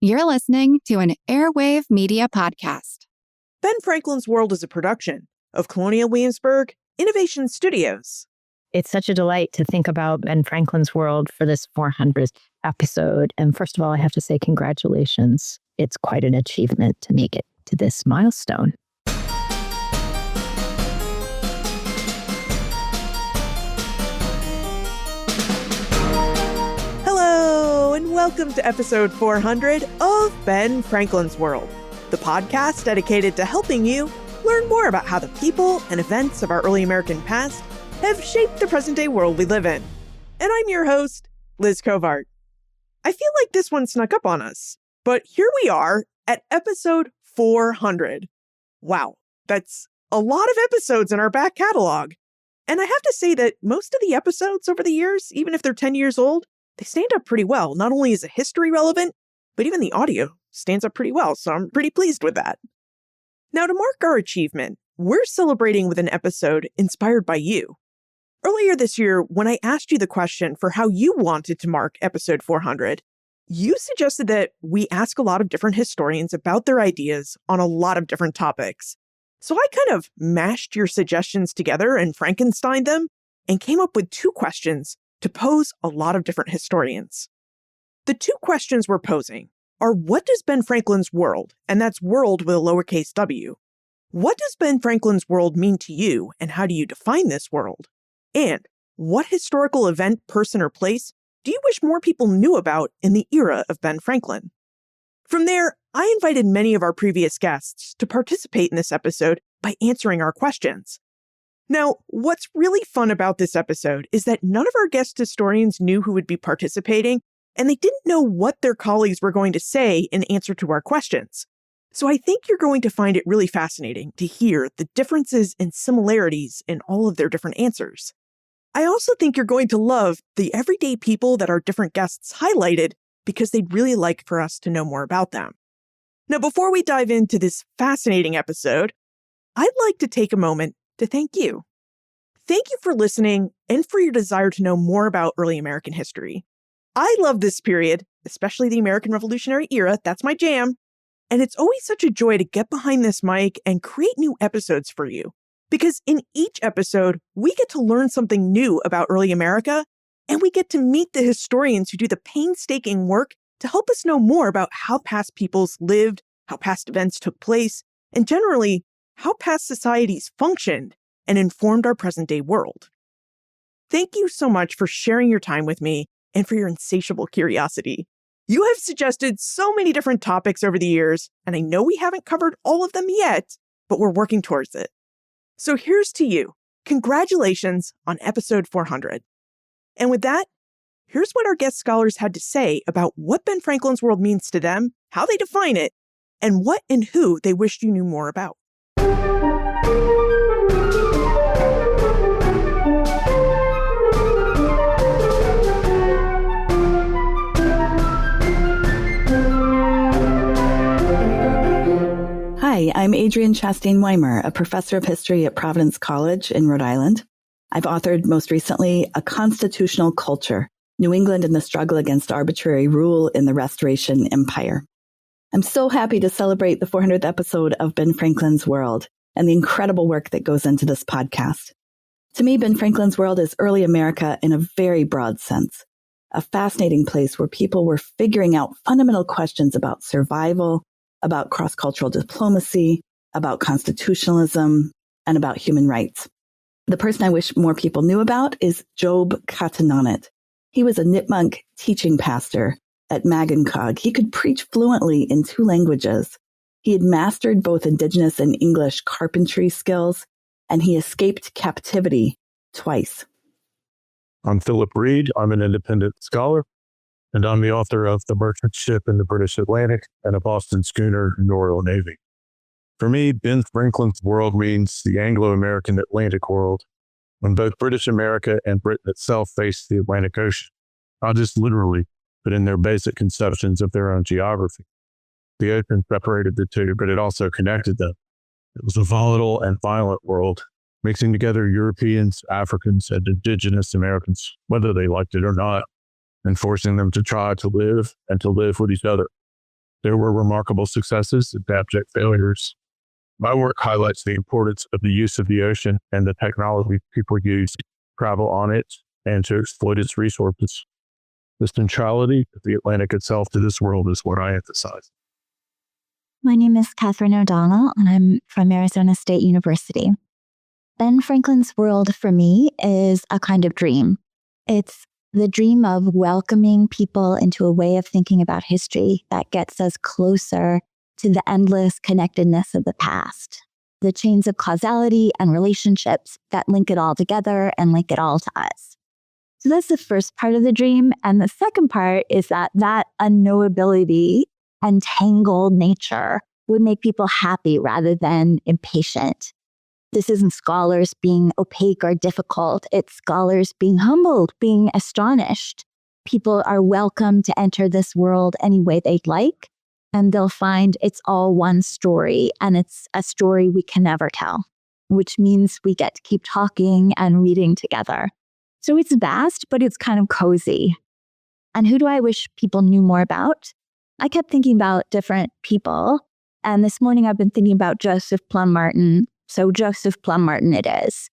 You're listening to an Airwave Media Podcast. Ben Franklin's World is a production of Colonial Williamsburg Innovation Studios. It's such a delight to think about Ben Franklin's World for this 400th episode. And first of all, I have to say congratulations. It's quite an achievement to make it to this milestone. Hello, and welcome to episode 400 of Ben Franklin's World, the podcast dedicated to helping you learn more about how the people and events of our early American past have shaped the present-day world we live in. And I'm your host, Liz Covart. I feel like this one snuck up on us, but here we are at episode 400. Wow, that's a lot of episodes in our back catalog. And I have to say that most of the episodes over the years, even if they're 10 years old, they stand up pretty well. Not only is the history relevant, but even the audio stands up pretty well, so I'm pretty pleased with that. Now, to mark our achievement, we're celebrating with an episode inspired by you. Earlier this year, when I asked you the question for how you wanted to mark episode 400, you suggested that we ask a lot of different historians about their ideas on a lot of different topics. So I kind of mashed your suggestions together and Frankensteined them and came up with two questions to pose a lot of different historians. The two questions we're posing are, what does Ben Franklin's world, and that's world with a lowercase w, what does Ben Franklin's world mean to you, and how do you define this world? And what historical event, person, or place do you wish more people knew about in the era of Ben Franklin? From there, I invited many of our previous guests to participate in this episode by answering our questions. Now, what's really fun about this episode is that none of our guest historians knew who would be participating, and they didn't know what their colleagues were going to say in answer to our questions. So I think you're going to find it really fascinating to hear the differences and similarities in all of their different answers. I also think you're going to love the everyday people that our different guests highlighted because they'd really like for us to know more about them. Now, before we dive into this fascinating episode, I'd like to take a moment to thank you. Thank you for listening and for your desire to know more about early American history. I love this period, especially the American Revolutionary era. That's my jam. And it's always such a joy to get behind this mic and create new episodes for you. Because in each episode, we get to learn something new about early America, and we get to meet the historians who do the painstaking work to help us know more about how past peoples lived, how past events took place, and generally, how past societies functioned and informed our present-day world. Thank you so much for sharing your time with me and for your insatiable curiosity. You have suggested so many different topics over the years, and I know we haven't covered all of them yet, but we're working towards it. So here's to you. Congratulations on episode 400. And with that, here's what our guest scholars had to say about what Ben Franklin's world means to them, how they define it, and what and who they wished you knew more about. Hi, I'm Adrienne Chastain-Weimer, a professor of history at Providence College in Rhode Island. I've authored most recently A Constitutional Culture, New England and the Struggle Against Arbitrary Rule in the Restoration Empire. I'm so happy to celebrate the 400th episode of Ben Franklin's World and the incredible work that goes into this podcast. To me, Ben Franklin's World is early America in a very broad sense, a fascinating place where people were figuring out fundamental questions about survival, about cross-cultural diplomacy, about constitutionalism, and about human rights. The person I wish more people knew about is Job Katanánet. He was a Nipmuc teaching pastor at Magankog. He could preach fluently in two languages. He had mastered both Indigenous and English carpentry skills, and he escaped captivity twice. I'm Philip Reed. I'm an independent scholar, and I'm the author of The Merchant Ship in the British Atlantic and a Boston Schooner in the Royal Navy. For me, Ben Franklin's world means the Anglo-American Atlantic world, when both British America and Britain itself faced the Atlantic Ocean, not just literally, but in their basic conceptions of their own geography. The ocean separated the two, but it also connected them. It was a volatile and violent world, mixing together Europeans, Africans, and Indigenous Americans, whether they liked it or not, and forcing them to try to live and to live with each other. There were remarkable successes and abject failures. My work highlights the importance of the use of the ocean and the technology people use to travel on it and to exploit its resources. The centrality of the Atlantic itself to this world is what I emphasize. My name is Karin O'Donnell, and I'm from Arizona State University. Ben Franklin's world for me is a kind of dream. It's the dream of welcoming people into a way of thinking about history that gets us closer to the endless connectedness of the past, the chains of causality and relationships that link it all together and link it all to us. So that's the first part of the dream. And the second part is that unknowability and tangled nature would make people happy rather than impatient. This isn't scholars being opaque or difficult. It's scholars being humbled, being astonished. People are welcome to enter this world any way they'd like, and they'll find it's all one story, and it's a story we can never tell, which means we get to keep talking and reading together. So it's vast, but it's kind of cozy. And who do I wish people knew more about? I kept thinking about different people, and this morning I've been thinking about Joseph Plum Martin. So Joseph Plum Martin it is.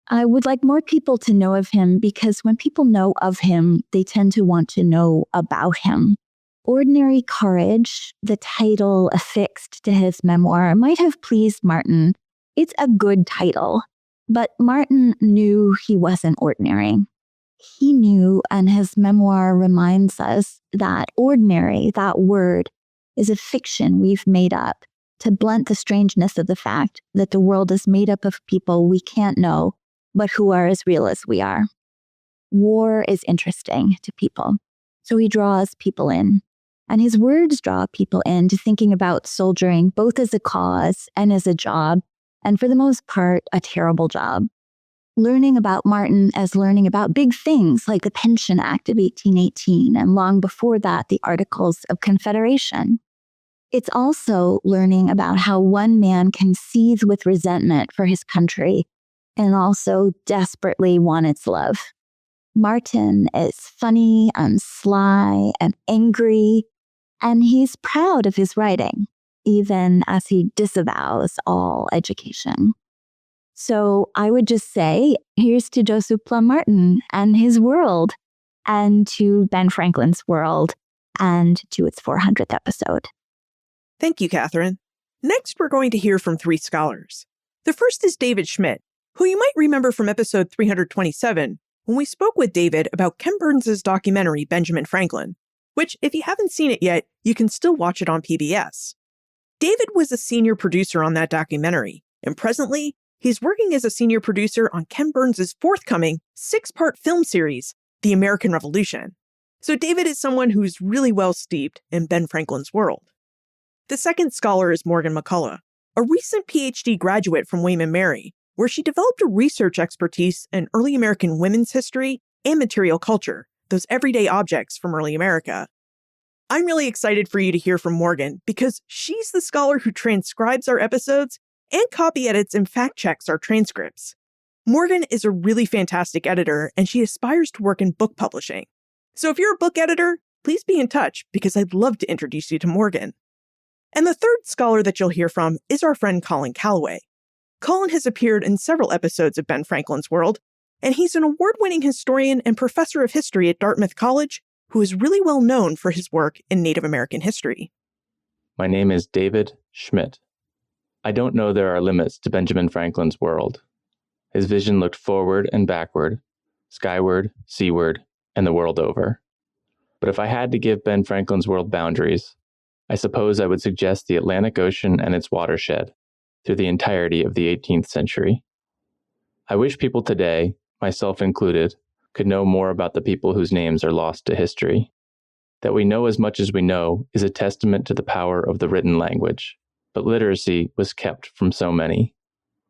I would like more people to know of him because when people know of him, they tend to want to know about him. Ordinary Courage, the title affixed to his memoir, might have pleased Martin. It's a good title, but Martin knew he wasn't ordinary. He knew, and his memoir reminds us that ordinary, that word, is a fiction we've made up to blunt the strangeness of the fact that the world is made up of people we can't know, but who are as real as we are. War is interesting to people, so he draws people in. And his words draw people into thinking about soldiering both as a cause and as a job, and for the most part, a terrible job. Learning about Martin as learning about big things like the Pension Act of 1818, and long before that, the Articles of Confederation. It's also learning about how one man can seethe with resentment for his country and also desperately want its love. Martin is funny and sly and angry, and he's proud of his writing, even as he disavows all education. So I would just say, here's to Joseph Plum Martin and his world, and to Ben Franklin's world, and to its 400th episode. Thank you, Karin. Next, we're going to hear from three scholars. The first is David Schmidt, who you might remember from episode 327, when we spoke with David about Ken Burns' documentary, Benjamin Franklin, which, if you haven't seen it yet, you can still watch it on PBS. David was a senior producer on that documentary, and presently, he's working as a senior producer on Ken Burns' forthcoming 6-part film series, The American Revolution. So David is someone who's really well steeped in Ben Franklin's world. The second scholar is Morgan McCullough, a recent PhD graduate from William & Mary, where she developed a research expertise in early American women's history and material culture, those everyday objects from early America. I'm really excited for you to hear from Morgan because she's the scholar who transcribes our episodes and copy edits and fact checks our transcripts. Morgan is a really fantastic editor, and she aspires to work in book publishing. So if you're a book editor, please be in touch because I'd love to introduce you to Morgan. And the third scholar that you'll hear from is our friend Colin Calloway. Colin has appeared in several episodes of Ben Franklin's World, and he's an award-winning historian and professor of history at Dartmouth College who is really well known for his work in Native American history. My name is David Schmidt. I don't know there are limits to Benjamin Franklin's world. His vision looked forward and backward, skyward, seaward, and the world over. But if I had to give Ben Franklin's world boundaries, I suppose I would suggest the Atlantic Ocean and its watershed through the entirety of the 18th century. I wish people today, myself included, could know more about the people whose names are lost to history. That we know as much as we know is a testament to the power of the written language, but literacy was kept from so many.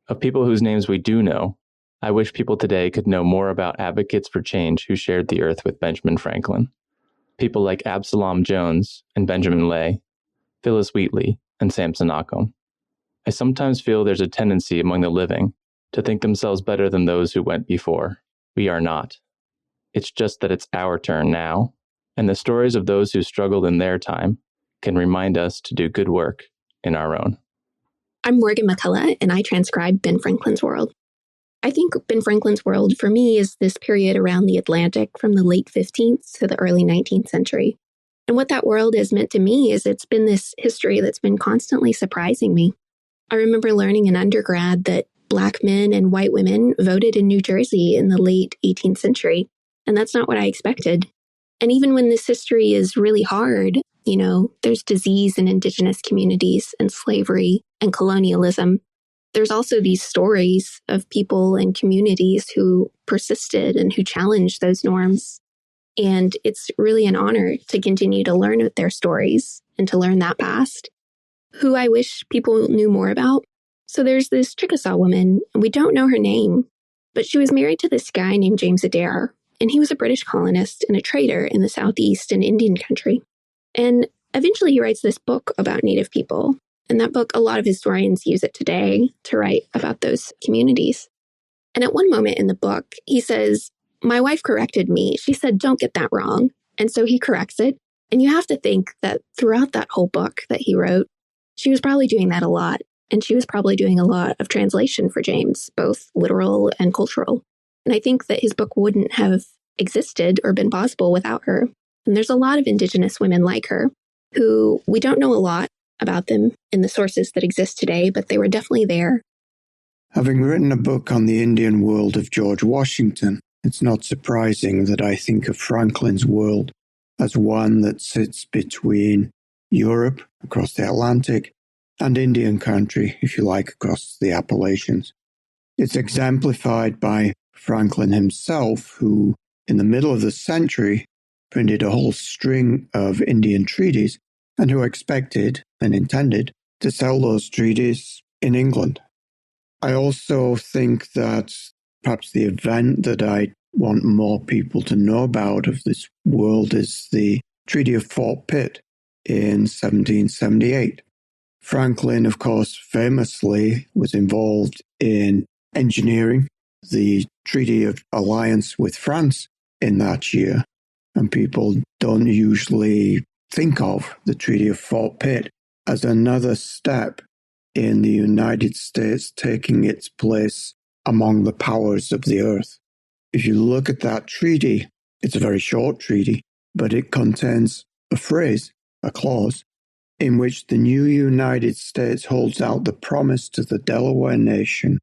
Of people whose names we do know, I wish people today could know more about advocates for change who shared the earth with Benjamin Franklin. People like Absalom Jones and Benjamin Lay, Phyllis Wheatley, and Samson Occom. I sometimes feel there's a tendency among the living to think themselves better than those who went before. We are not. It's just that it's our turn now, and the stories of those who struggled in their time can remind us to do good work in our own. I'm Morgan McCullough, and I transcribe Ben Franklin's World. I think Ben Franklin's World, for me, is this period around the Atlantic from the late 15th to the early 19th century. And what that world has meant to me is it's been this history that's been constantly surprising me. I remember learning in undergrad that Black men and white women voted in New Jersey in the late 18th century, and that's not what I expected. And even when this history is really hard, there's disease in Indigenous communities and slavery and colonialism. There's also these stories of people and communities who persisted and who challenged those norms. And it's really an honor to continue to learn their stories and to learn that past, who I wish people knew more about. So there's this Chickasaw woman, and we don't know her name, but she was married to this guy named James Adair, and he was a British colonist and a trader in the Southeast and Indian country. And eventually he writes this book about Native people. And that book, a lot of historians use it today to write about those communities. And at one moment in the book, he says, "My wife corrected me. She said, don't get that wrong." And so he corrects it. And you have to think that throughout that whole book that he wrote, she was probably doing that a lot. And she was probably doing a lot of translation for James, both literal and cultural. And I think that his book wouldn't have existed or been possible without her. And there's a lot of Indigenous women like her who we don't know a lot about them in the sources that exist today, but they were definitely there. Having written a book on the Indian world of George Washington, it's not surprising that I think of Franklin's world as one that sits between Europe, across the Atlantic, and Indian country, if you like, across the Appalachians. It's exemplified by Franklin himself, who, in the middle of the century, printed a whole string of Indian treaties, and who expected and intended to sell those treaties in England. I also think that perhaps the event that I want more people to know about of this world is the Treaty of Fort Pitt in 1778. Franklin, of course, famously was involved in engineering the Treaty of Alliance with France in that year, and people don't usually think of the Treaty of Fort Pitt as another step in the United States taking its place among the powers of the earth. If you look at that treaty, it's a very short treaty, but it contains a phrase, a clause, in which the new United States holds out the promise to the Delaware Nation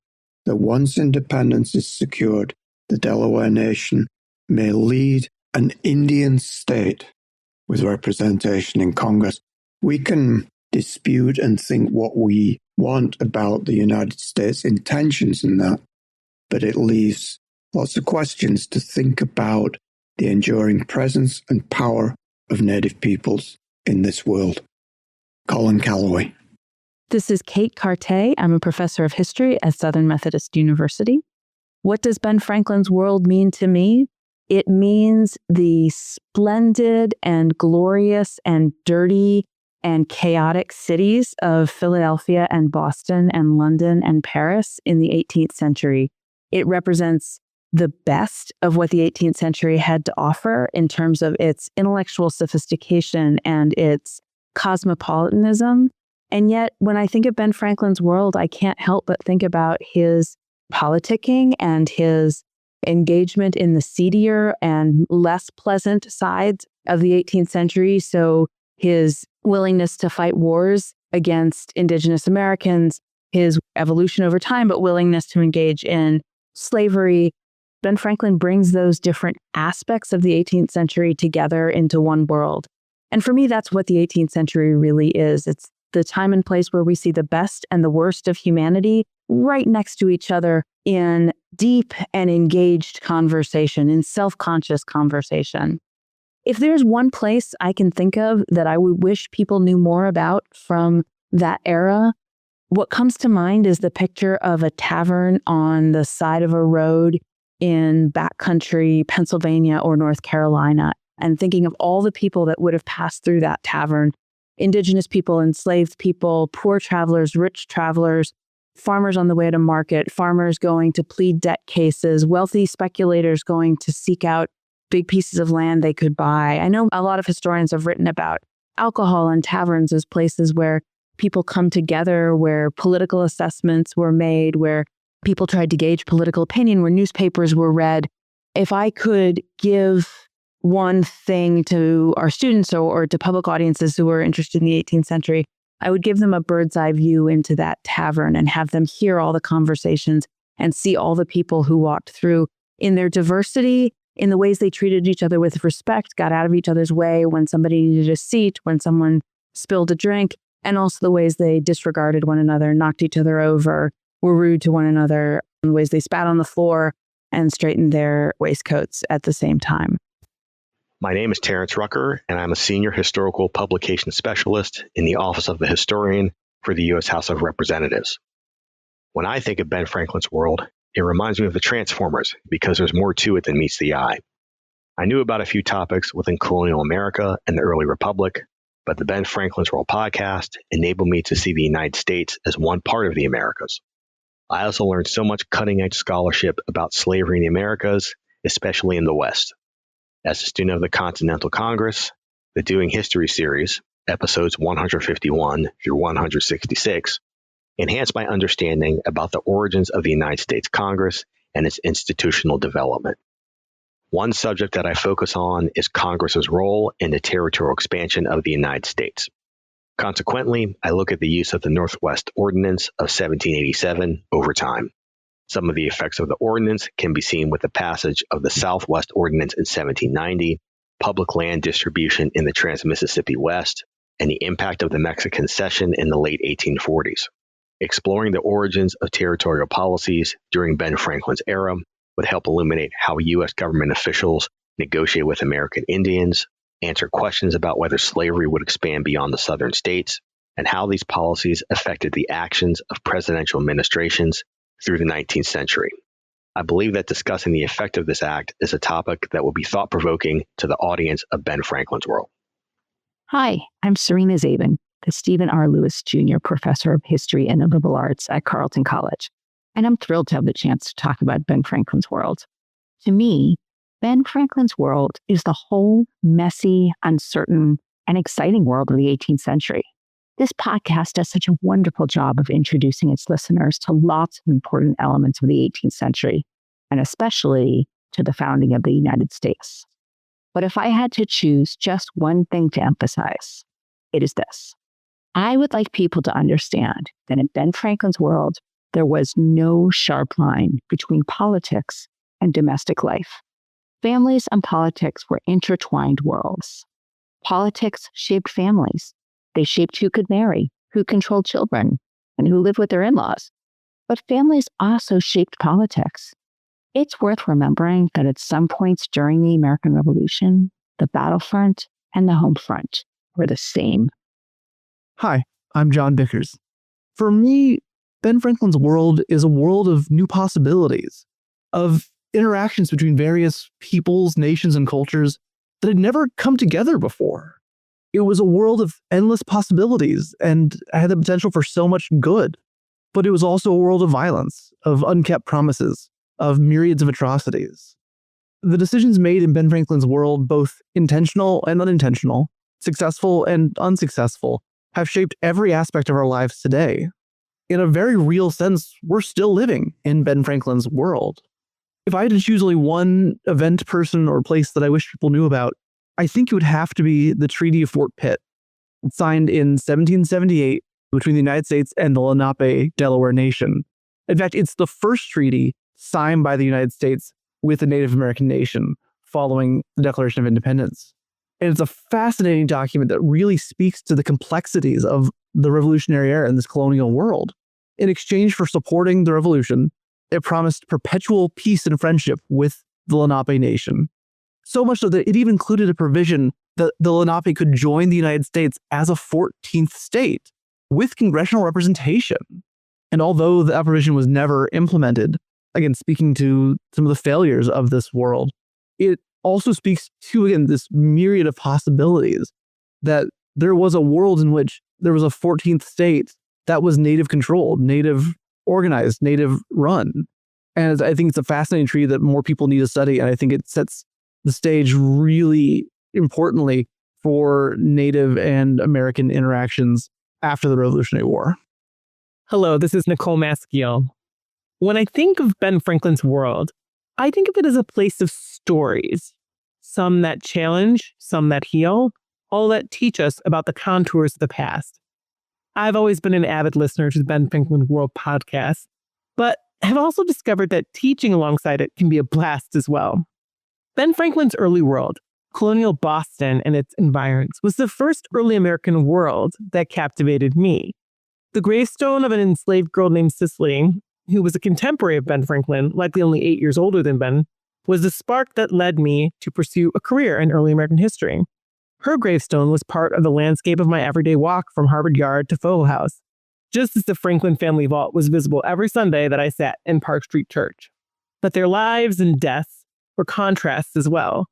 that once independence is secured, the Delaware Nation may lead an Indian state with representation in Congress. We can dispute and think what we want about the United States' intentions in that, but it leaves lots of questions to think about the enduring presence and power of Native peoples in this world. Colin Calloway. This is Kate Carté. I'm a professor of history at Southern Methodist University. What does Ben Franklin's world mean to me? It means the splendid and glorious and dirty and chaotic cities of Philadelphia and Boston and London and Paris in the 18th century. It represents the best of what the 18th century had to offer in terms of its intellectual sophistication and its cosmopolitanism. And yet, when I think of Ben Franklin's world, I can't help but think about his politicking and his engagement in the seedier and less pleasant sides of the 18th century. So his willingness to fight wars against Indigenous Americans, his evolution over time, but willingness to engage in slavery. Ben Franklin brings those different aspects of the 18th century together into one world. And for me, that's what the 18th century really is. It's the time and place where we see the best and the worst of humanity right next to each other in deep and engaged conversation, in self-conscious conversation. If there's one place I can think of that I would wish people knew more about from that era, what comes to mind is the picture of a tavern on the side of a road in backcountry Pennsylvania or North Carolina, and thinking of all the people that would have passed through that tavern: Indigenous people, enslaved people, poor travelers, rich travelers, farmers on the way to market, farmers going to plead debt cases, wealthy speculators going to seek out big pieces of land they could buy. I know a lot of historians have written about alcohol and taverns as places where people come together, where political assessments were made, where people tried to gauge political opinion, where newspapers were read. If I could give one thing to our students or to public audiences who are interested in the 18th century, I would give them a bird's eye view into that tavern and have them hear all the conversations and see all the people who walked through in their diversity, in the ways they treated each other with respect, got out of each other's way when somebody needed a seat, when someone spilled a drink, and also the ways they disregarded one another, knocked each other over, were rude to one another, the ways they spat on the floor and straightened their waistcoats at the same time. My name is Terrence Rucker, and I'm a senior historical publication specialist in the Office of the Historian for the U.S. House of Representatives. When I think of Ben Franklin's world, it reminds me of the Transformers because there's more to it than meets the eye. I knew about a few topics within colonial America and the early Republic, but the Ben Franklin's World podcast enabled me to see the United States as one part of the Americas. I also learned so much cutting-edge scholarship about slavery in the Americas, especially in the West. As a student of the Continental Congress, the Doing History series, episodes 151 through 166, enhanced my understanding about the origins of the United States Congress and its institutional development. One subject that I focus on is Congress's role in the territorial expansion of the United States. Consequently, I look at the use of the Northwest Ordinance of 1787 over time. Some of the effects of the ordinance can be seen with the passage of the Southwest Ordinance in 1790, public land distribution in the Trans-Mississippi West, and the impact of the Mexican Cession in the late 1840s. Exploring the origins of territorial policies during Ben Franklin's era would help illuminate how U.S. government officials negotiate with American Indians, answer questions about whether slavery would expand beyond the southern states, and how these policies affected the actions of presidential administrations through the 19th century. I believe that discussing the effect of this act is a topic that will be thought-provoking to the audience of Ben Franklin's World. Hi, I'm Serena Zabin, the Stephen R. Lewis Jr. Professor of History and Liberal Arts at Carleton College, and I'm thrilled to have the chance to talk about Ben Franklin's world. To me, Ben Franklin's world is the whole messy, uncertain, and exciting world of the 18th century. This podcast does such a wonderful job of introducing its listeners to lots of important elements of the 18th century, and especially to the founding of the United States. But if I had to choose just one thing to emphasize, it is this. I would like people to understand that in Ben Franklin's world, there was no sharp line between politics and domestic life. Families and politics were intertwined worlds. Politics shaped families. They shaped who could marry, who controlled children, and who lived with their in-laws. But families also shaped politics. It's worth remembering that at some points during the American Revolution, the battlefront and the home front were the same. Hi, I'm John Bickers. For me, Ben Franklin's world is a world of new possibilities, of interactions between various peoples, nations, and cultures that had never come together before. It was a world of endless possibilities and had the potential for so much good. But it was also a world of violence, of unkept promises, of myriads of atrocities. The decisions made in Ben Franklin's world, both intentional and unintentional, successful and unsuccessful, have shaped every aspect of our lives today. In a very real sense, we're still living in Ben Franklin's world. If I had to choose only one event, person, or place that I wish people knew about, I think it would have to be the Treaty of Fort Pitt, signed in 1778 between the United States and the Lenape Delaware Nation. In fact, it's the first treaty signed by the United States with a Native American nation following the Declaration of Independence. And it's a fascinating document that really speaks to the complexities of the Revolutionary era in this colonial world. In exchange for supporting the revolution, it promised perpetual peace and friendship with the Lenape Nation. So much so that it even included a provision that the Lenape could join the United States as a 14th state with congressional representation. And although that provision was never implemented, again, speaking to some of the failures of this world, it also speaks to, again, this myriad of possibilities that there was a world in which there was a 14th state that was Native controlled, Native organized, Native run. And I think it's a fascinating treaty that more people need to study. And I think it sets the stage really importantly for Native and American interactions after the Revolutionary War. Hello, this is Nicole Maskiel. When I think of Ben Franklin's world, I think of it as a place of stories, some that challenge, some that heal, all that teach us about the contours of the past. I've always been an avid listener to the Ben Franklin's World podcast, but have also discovered that teaching alongside it can be a blast as well. Ben Franklin's early world, Colonial Boston and its environs, was the first early American world that captivated me. The gravestone of an enslaved girl named Cicely, who was a contemporary of Ben Franklin, likely only 8 years older than Ben, was the spark that led me to pursue a career in early American history. Her gravestone was part of the landscape of my everyday walk from Harvard Yard to Soho House, just as the Franklin family vault was visible every Sunday that I sat in Park Street Church. But their lives and deaths were contrasts as well.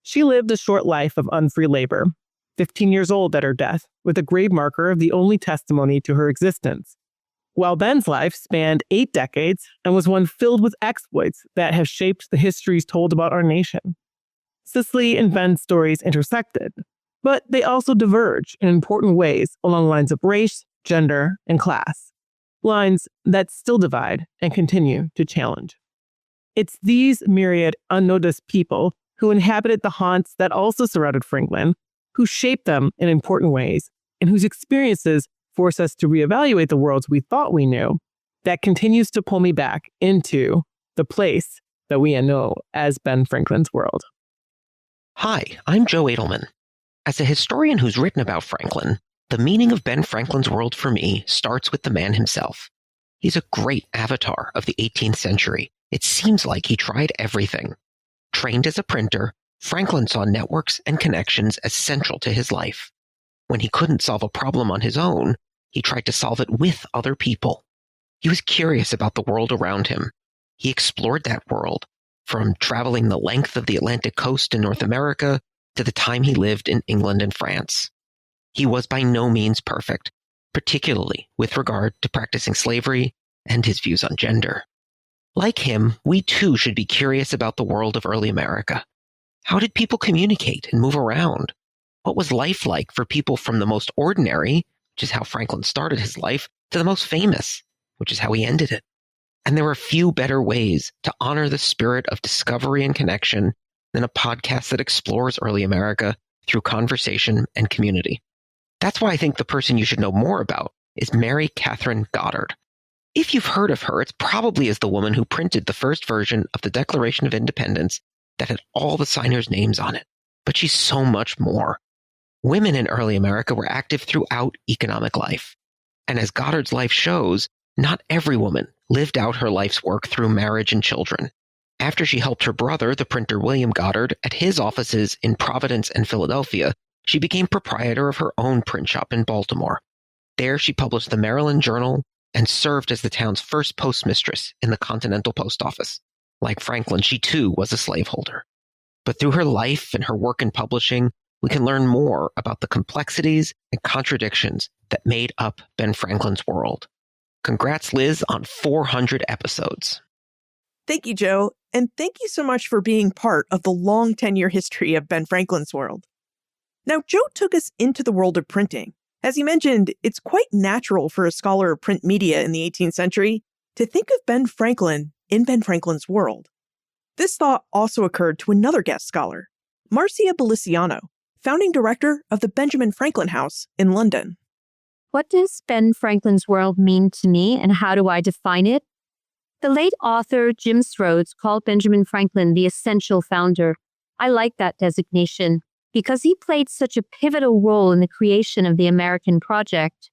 She lived a short life of unfree labor, 15 years old at her death, with a grave marker of the only testimony to her existence. While Ben's life spanned 8 decades and was one filled with exploits that have shaped the histories told about our nation. Cicely and Ben's stories intersected, but they also diverge in important ways along lines of race, gender, and class, lines that still divide and continue to challenge. It's these myriad unnoticed people who inhabited the haunts that also surrounded Franklin, who shaped them in important ways, and whose experiences force us to reevaluate the worlds we thought we knew, that continues to pull me back into the place that we know as Ben Franklin's world. Hi, I'm Joe Edelman. As a historian who's written about Franklin, the meaning of Ben Franklin's world for me starts with the man himself. He's a great avatar of the 18th century. It seems like he tried everything. Trained as a printer, Franklin saw networks and connections as central to his life. When he couldn't solve a problem on his own, he tried to solve it with other people. He was curious about the world around him. He explored that world, from traveling the length of the Atlantic coast in North America to the time he lived in England and France. He was by no means perfect, particularly with regard to practicing slavery and his views on gender. Like him, we too should be curious about the world of early America. How did people communicate and move around? What was life like for people from the most ordinary, which is how Franklin started his life, to the most famous, which is how he ended it? And there are few better ways to honor the spirit of discovery and connection than a podcast that explores early America through conversation and community. That's why I think the person you should know more about is Mary Catherine Goddard. If you've heard of her, it's probably as the woman who printed the first version of the Declaration of Independence that had all the signers' names on it. But she's so much more. Women in early America were active throughout economic life. And as Goddard's life shows, not every woman lived out her life's work through marriage and children. After she helped her brother, the printer William Goddard, at his offices in Providence and Philadelphia, she became proprietor of her own print shop in Baltimore. There she published the Maryland Journal and served as the town's first postmistress in the Continental Post Office. Like Franklin, she too was a slaveholder. But through her life and her work in publishing, we can learn more about the complexities and contradictions that made up Ben Franklin's world. Congrats, Liz, on 400 episodes. Thank you, Joe. And thank you so much for being part of the long 10-year history of Ben Franklin's world. Now, Joe took us into the world of printing. As he mentioned, it's quite natural for a scholar of print media in the 18th century to think of Ben Franklin in Ben Franklin's world. This thought also occurred to another guest scholar, Marcia Beliciano, founding director of the Benjamin Franklin House in London. What does Ben Franklin's world mean to me, and how do I define it? The late author Jim Strodes called Benjamin Franklin the essential founder. I like that designation because he played such a pivotal role in the creation of the American project,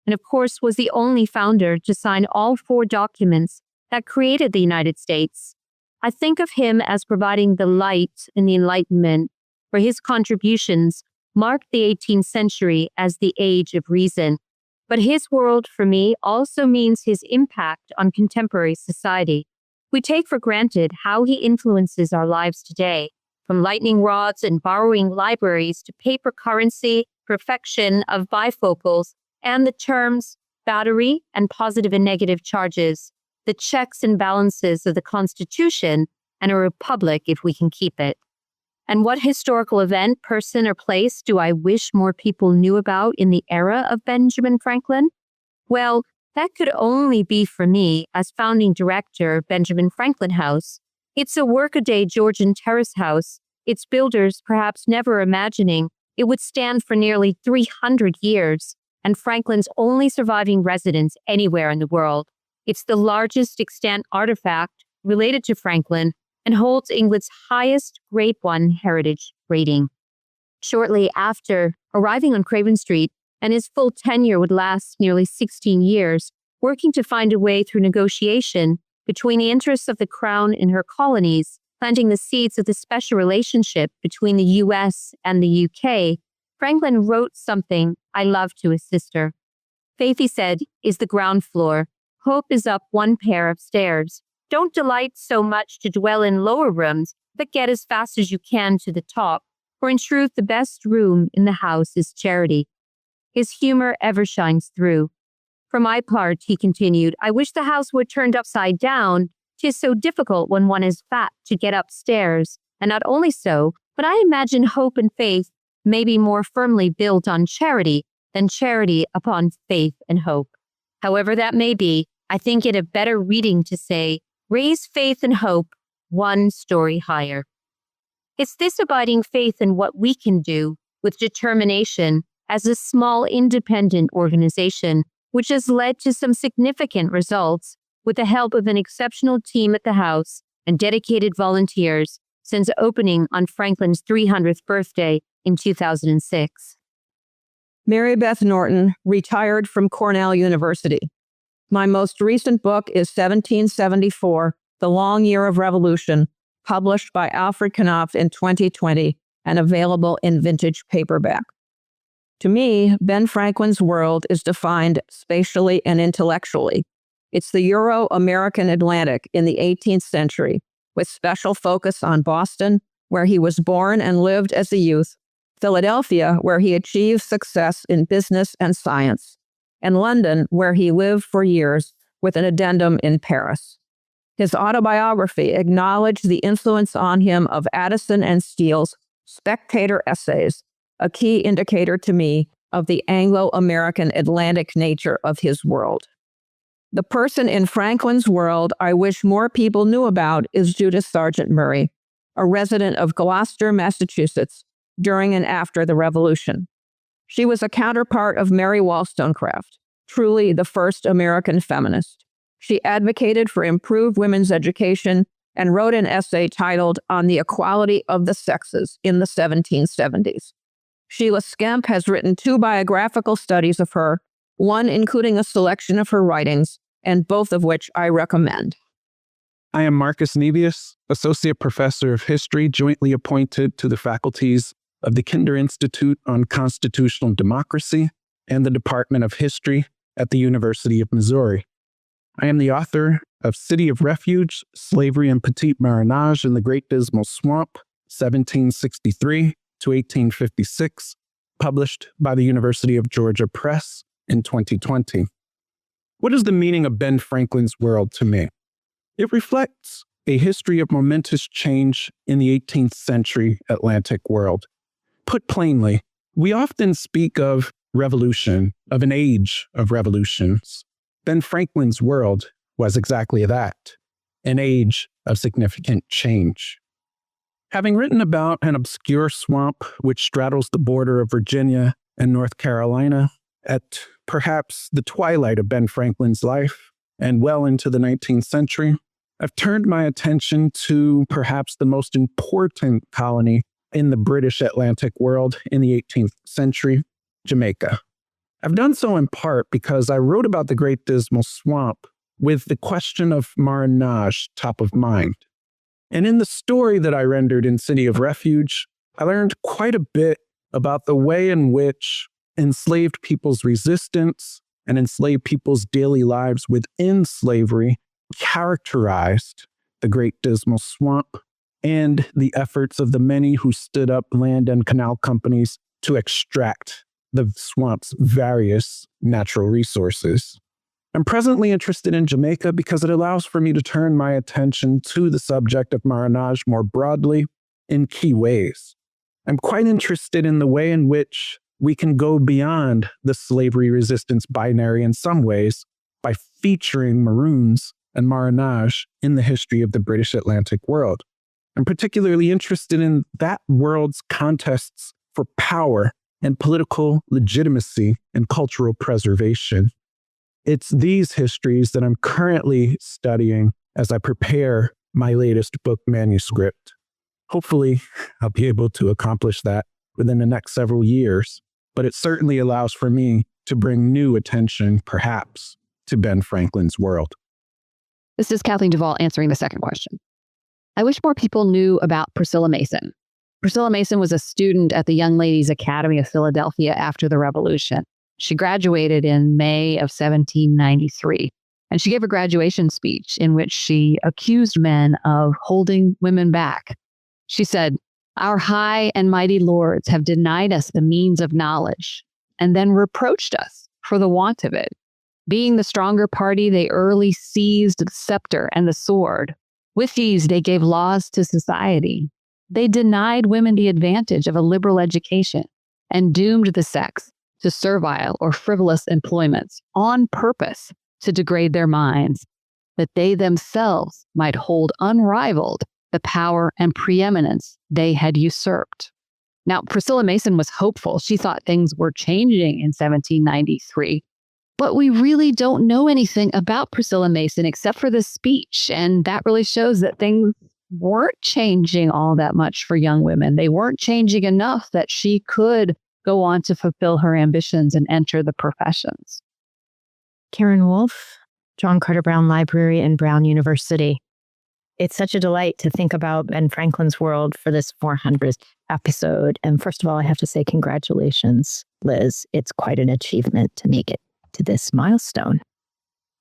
and of course was the only founder to sign all 4 documents that created the United States. I think of him as providing the light in the Enlightenment, where his contributions marked the 18th century as the age of reason. But his world, for me, also means his impact on contemporary society. We take for granted how he influences our lives today, from lightning rods and borrowing libraries to paper currency, perfection of bifocals, and the terms battery and positive and negative charges, the checks and balances of the Constitution, and a republic if we can keep it. And what historical event, person, or place do I wish more people knew about in the era of Benjamin Franklin? Well, that could only be for me as founding director of Benjamin Franklin House. It's a workaday Georgian terrace house, its builders perhaps never imagining it would stand for nearly 300 years, and Franklin's only surviving residence anywhere in the world. It's the largest extant artifact related to Franklin and holds England's highest Grade 1 heritage rating. Shortly after arriving on Craven Street, and his full tenure would last nearly 16 years, working to find a way through negotiation between the interests of the Crown and her colonies, planting the seeds of the special relationship between the U.S. and the U.K., Franklin wrote something I love to his sister. Faith, he said, is the ground floor. Hope is up one pair of stairs. Don't delight so much to dwell in lower rooms, but get as fast as you can to the top, for in truth the best room in the house is charity. His humor ever shines through. For my part, he continued, I wish the house were turned upside down. 'Tis so difficult when one is fat to get upstairs. And not only so, but I imagine hope and faith may be more firmly built on charity than charity upon faith and hope. However that may be, I think it a better reading to say, raise faith and hope one story higher. It's this abiding faith in what we can do with determination as a small independent organization, which has led to some significant results with the help of an exceptional team at the house and dedicated volunteers since opening on Franklin's 300th birthday in 2006. Mary Beth Norton, retired from Cornell University. My most recent book is 1774, The Long Year of Revolution, published by Alfred Knopf in 2020 and available in vintage paperback. To me, Ben Franklin's world is defined spatially and intellectually. It's the Euro-American Atlantic in the 18th century, with special focus on Boston, where he was born and lived as a youth, Philadelphia, where he achieved success in business and science, and London, where he lived for years, with an addendum in Paris. His autobiography acknowledged the influence on him of Addison and Steele's Spectator essays, a key indicator to me of the Anglo-American Atlantic nature of his world. The person in Franklin's world I wish more people knew about is Judith Sargent Murray, a resident of Gloucester, Massachusetts, during and after the Revolution. She was a counterpart of Mary Wollstonecraft, truly the first American feminist. She advocated for improved women's education and wrote an essay titled On the Equality of the Sexes in the 1770s. Sheila Skemp has written 2 biographical studies of her, one including a selection of her writings, and both of which I recommend. I am Marcus Nebius, Associate Professor of History, jointly appointed to the faculties of the Kinder Institute on Constitutional Democracy and the Department of History at the University of Missouri. I am the author of City of Refuge, Slavery and Petit Marinage in the Great Dismal Swamp, 1763 to 1856, published by the University of Georgia Press in 2020. What is the meaning of Ben Franklin's world to me? It reflects a history of momentous change in the 18th century Atlantic world. Put plainly, we often speak of revolution, of an age of revolutions. Ben Franklin's world was exactly that, an age of significant change. Having written about an obscure swamp which straddles the border of Virginia and North Carolina at perhaps the twilight of Ben Franklin's life and well into the 19th century, I've turned my attention to perhaps the most important colony in the British Atlantic world in the 18th century, Jamaica. I've done so in part because I wrote about the Great Dismal Swamp with the question of marinage top of mind. And in the story that I rendered in City of Refuge, I learned quite a bit about the way in which enslaved people's resistance and enslaved people's daily lives within slavery characterized the Great Dismal Swamp and the efforts of the many who stood up land and canal companies to extract the swamp's various natural resources. I'm presently interested in Jamaica because it allows for me to turn my attention to the subject of marinage more broadly in key ways. I'm quite interested in the way in which we can go beyond the slavery resistance binary in some ways by featuring Maroons and Marronage in the history of the British Atlantic world. I'm particularly interested in that world's contests for power and political legitimacy and cultural preservation. It's these histories that I'm currently studying as I prepare my latest book manuscript. Hopefully, I'll be able to accomplish that within the next several years, but it certainly allows for me to bring new attention, perhaps, to Ben Franklin's world. This is Kathleen Duvall answering the second question. I wish more people knew about Priscilla Mason. Priscilla Mason was a student at the Young Ladies Academy of Philadelphia after the Revolution. She graduated in May of 1793, and she gave a graduation speech in which she accused men of holding women back. She said, "Our high and mighty lords have denied us the means of knowledge and then reproached us for the want of it. Being the stronger party, they early seized the scepter and the sword. With these, they gave laws to society. They denied women the advantage of a liberal education and doomed the sex to servile or frivolous employments on purpose to degrade their minds, that they themselves might hold unrivaled the power and preeminence they had usurped." Now, Priscilla Mason was hopeful. She thought things were changing in 1793. But we really don't know anything about Priscilla Mason except for this speech. And that really shows that things weren't changing all that much for young women. They weren't changing enough that she could go on to fulfill her ambitions and enter the professions. Karin Wulf, John Carter Brown Library and Brown University. It's such a delight to think about Ben Franklin's world for this 400th episode. And first of all, I have to say congratulations, Liz. It's quite an achievement to make it to this milestone.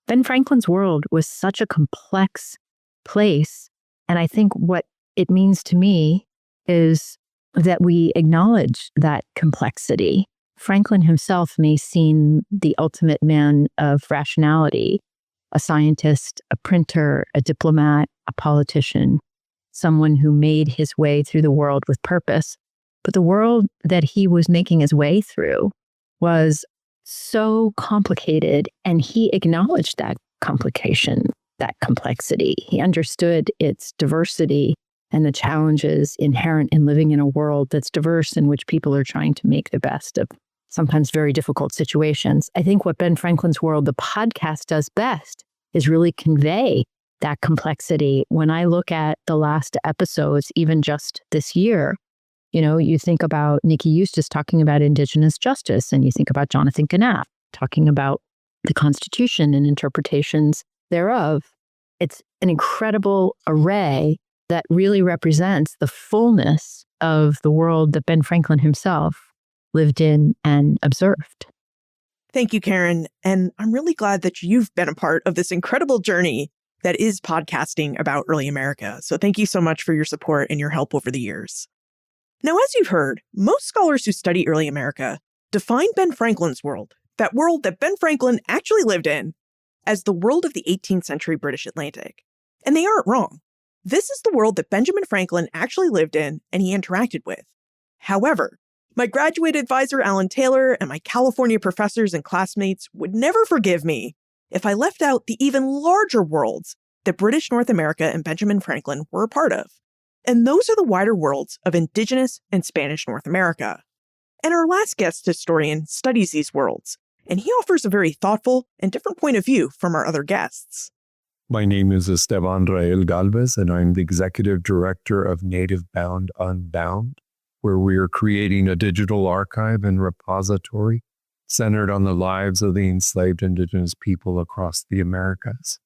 Ben Franklin's world was such a complex place. And I think what it means to me is that we acknowledge that complexity. Franklin himself may seem the ultimate man of rationality, a scientist, a printer, a diplomat, a politician, someone who made his way through the world with purpose. But the world that he was making his way through was so complicated, and he acknowledged that complication, that complexity. He understood its diversity and the challenges inherent in living in a world that's diverse, in which people are trying to make the best of sometimes very difficult situations. I think what Ben Franklin's World, the podcast, does best is really convey that complexity. When I look at the last episodes, even just this year, you think about Nikki Eustace talking about Indigenous justice, and you think about Jonathan Ganath talking about the Constitution and interpretations thereof. It's an incredible array that really represents the fullness of the world that Ben Franklin himself lived in and observed. Thank you, Karin. And I'm really glad that you've been a part of this incredible journey that is podcasting about early America. So thank you so much for your support and your help over the years. Now, as you've heard, most scholars who study early America define Ben Franklin's world, that world that Ben Franklin actually lived in, as the world of the 18th century British Atlantic. And they aren't wrong. This is the world that Benjamin Franklin actually lived in and he interacted with. However, my graduate advisor, Alan Taylor, and my California professors and classmates would never forgive me if I left out the even larger worlds that British North America and Benjamin Franklin were a part of. And those are the wider worlds of Indigenous and Spanish North America. And our last guest historian studies these worlds, and he offers a very thoughtful and different point of view from our other guests. My name is Esteban Rael Galvez, and I'm the executive director of Native Bound Unbound, where we are creating a digital archive and repository centered on the lives of the enslaved Indigenous people across the Americas.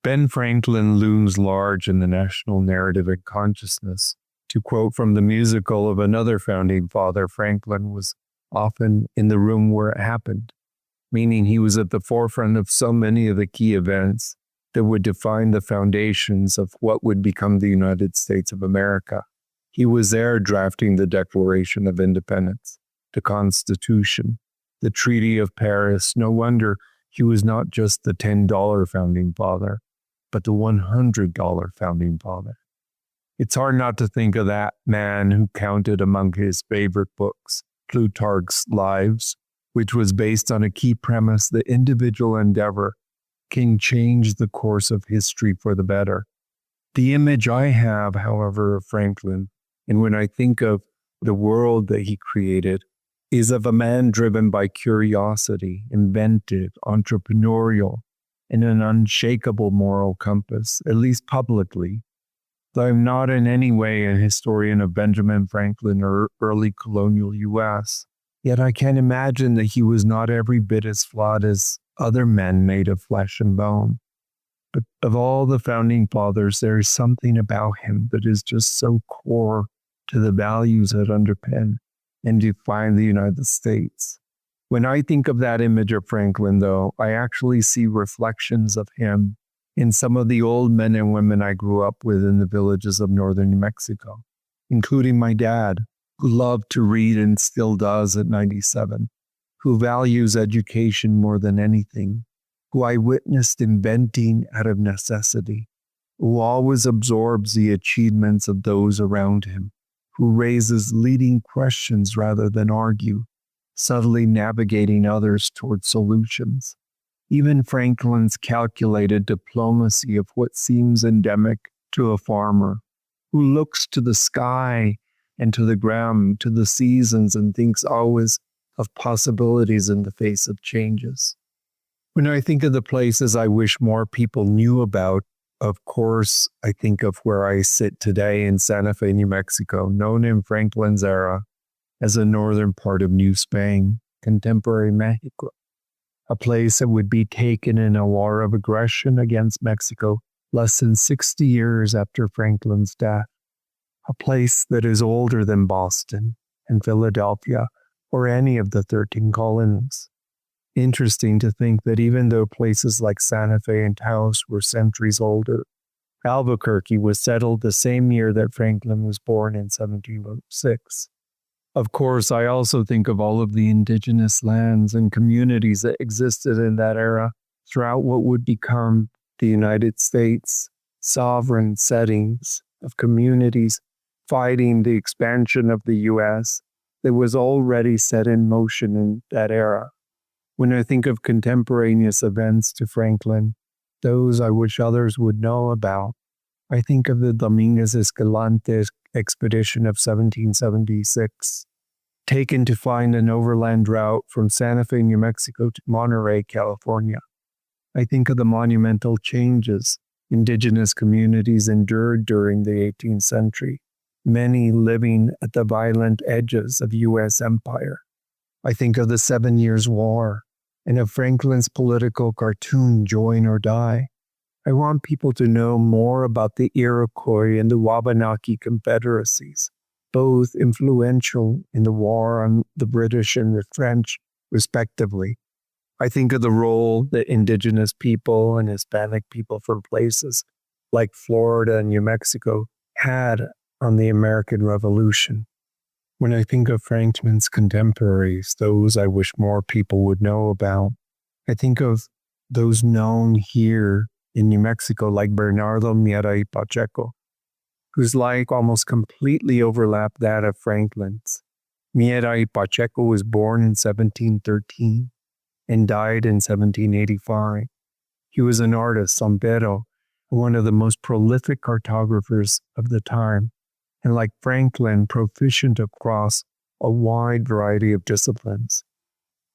Ben Franklin looms large in the national narrative and consciousness. To quote from the musical of another founding father, Franklin was often in the room where it happened, meaning he was at the forefront of so many of the key events that would define the foundations of what would become the United States of America. He was there drafting the Declaration of Independence, the Constitution, the Treaty of Paris. No wonder he was not just the $10 founding father, but the $100 founding father. It's hard not to think of that man who counted among his favorite books, Plutarch's Lives, which was based on a key premise that individual endeavor can change the course of history for the better. The image I have, however, of Franklin, and when I think of the world that he created, is of a man driven by curiosity, inventive, entrepreneurial, and an unshakable moral compass, at least publicly. Though I'm not in any way a historian of Benjamin Franklin or early colonial U.S., yet I can imagine that he was not every bit as flawed as other men made of flesh and bone. But of all the founding fathers, there is something about him that is just so core to the values that underpin and define the United States. When I think of that image of Franklin, though, I actually see reflections of him in some of the old men and women I grew up with in the villages of northern New Mexico, including my dad, who loved to read and still does at 97, who values education more than anything, who I witnessed inventing out of necessity, who always absorbs the achievements of those around him, who raises leading questions rather than argue, subtly navigating others towards solutions. Even Franklin's calculated diplomacy of what seems endemic to a farmer, who looks to the sky and to the ground, to the seasons, and thinks always of possibilities in the face of changes. When I think of the places I wish more people knew about, of course, I think of where I sit today in Santa Fe, New Mexico, known in Franklin's era as the northern part of New Spain, contemporary Mexico, a place that would be taken in a war of aggression against Mexico less than 60 years after Franklin's death, a place that is older than Boston and Philadelphia or any of the 13 colonies. Interesting to think that even though places like Santa Fe and Taos were centuries older, Albuquerque was settled the same year that Franklin was born in 1706. Of course, I also think of all of the indigenous lands and communities that existed in that era throughout what would become the United States, sovereign settings of communities fighting the expansion of the U.S. that was already set in motion in that era. When I think of contemporaneous events to Franklin, those I wish others would know about, I think of the Dominguez Escalante expedition of 1776, taken to find an overland route from Santa Fe, New Mexico to Monterey, California. I think of the monumental changes indigenous communities endured during the 18th century, many living at the violent edges of U.S. empire. I think of the 7 Years' War and of Franklin's political cartoon, Join or Die. I want people to know more about the Iroquois and the Wabanaki confederacies, both influential in the war on the British and the French, respectively. I think of the role that indigenous people and Hispanic people from places like Florida and New Mexico had on the American Revolution. When I think of Franklin's contemporaries, those I wish more people would know about, I think of those known here in New Mexico like Bernardo Miera y Pacheco, whose life almost completely overlapped that of Franklin's. Miera y Pacheco was born in 1713 and died in 1785. He was an artist, sombrero, one of the most prolific cartographers of the time, and like Franklin, proficient across a wide variety of disciplines.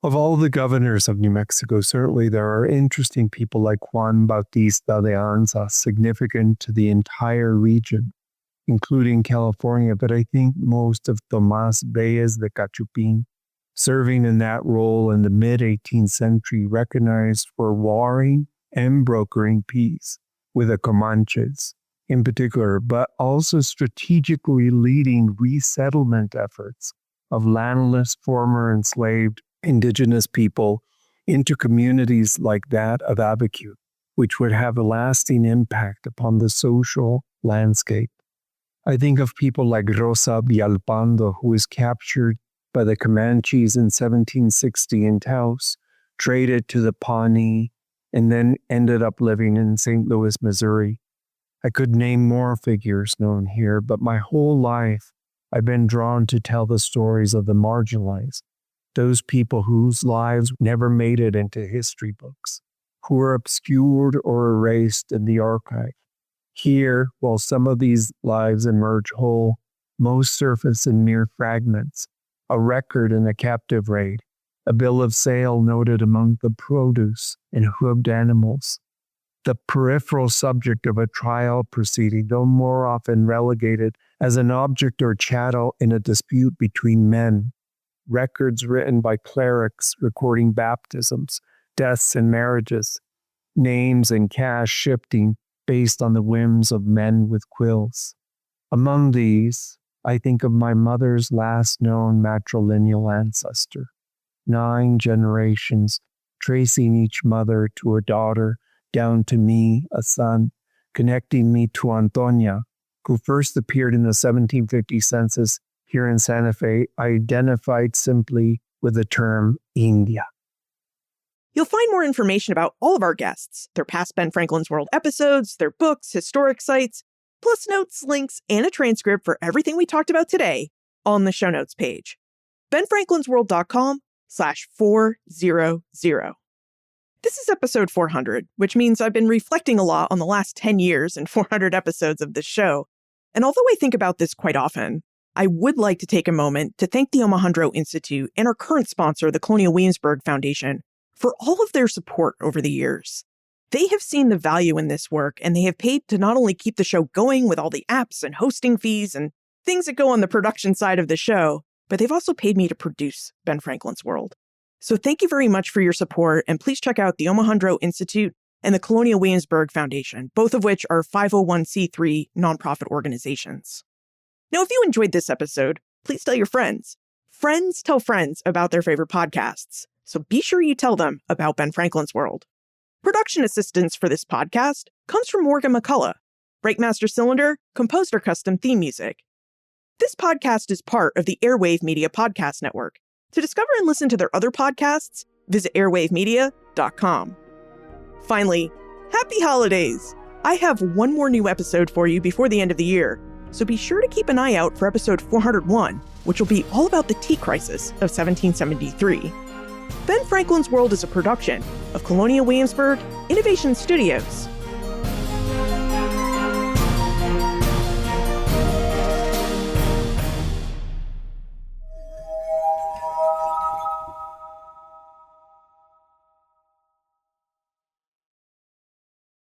Of all the governors of New Mexico, certainly there are interesting people like Juan Bautista de Anza, significant to the entire region, including California, but I think most of Tomás Bayes de Cachupin, serving in that role in the mid-18th century, recognized for warring and brokering peace with the Comanches in particular, but also strategically leading resettlement efforts of landless, former enslaved indigenous people into communities like that of Abiquiu, which would have a lasting impact upon the social landscape. I think of people like Rosa Villalpando, who was captured by the Comanches in 1760 in Taos, traded to the Pawnee, and then ended up living in St. Louis, Missouri. I could name more figures known here, but my whole life I've been drawn to tell the stories of the marginalized, those people whose lives never made it into history books, who are obscured or erased in the archive. Here, while some of these lives emerge whole, most surface in mere fragments, a record in a captive raid, a bill of sale noted among the produce and hooved animals, the peripheral subject of a trial proceeding, though more often relegated as an object or chattel in a dispute between men, records written by clerics recording baptisms, deaths, and marriages, names and cash shifting based on the whims of men with quills. Among these, I think of my mother's last known matrilineal ancestor, 9 generations, tracing each mother to a daughter, down to me, a son, connecting me to Antonia, who first appeared in the 1750 census here in Santa Fe, identified simply with the term India. You'll find more information about all of our guests, their past Ben Franklin's World episodes, their books, historic sites, plus notes, links, and a transcript for everything we talked about today on the show notes page. benfranklinsworld.com/400. This is episode 400, which means I've been reflecting a lot on the last 10 years and 400 episodes of this show. And although I think about this quite often, I would like to take a moment to thank the Omohundro Institute and our current sponsor, the Colonial Williamsburg Foundation, for all of their support over the years. They have seen the value in this work, and they have paid to not only keep the show going with all the apps and hosting fees and things that go on the production side of the show, but they've also paid me to produce Ben Franklin's World. So thank you very much for your support, and please check out the Omohundro Institute and the Colonial Williamsburg Foundation, both of which are 501c3 nonprofit organizations. Now, if you enjoyed this episode, please tell your friends. Friends tell friends about their favorite podcasts, so be sure you tell them about Ben Franklin's World. Production assistance for this podcast comes from Morgan McCullough. Breakmaster Cylinder composed our custom theme music. This podcast is part of the Airwave Media Podcast Network. To discover and listen to their other podcasts, visit airwavemedia.com. Finally, happy holidays! I have one more new episode for you before the end of the year, so be sure to keep an eye out for episode 401, which will be all about the tea crisis of 1773. Ben Franklin's World is a production of Colonial Williamsburg Innovation Studios.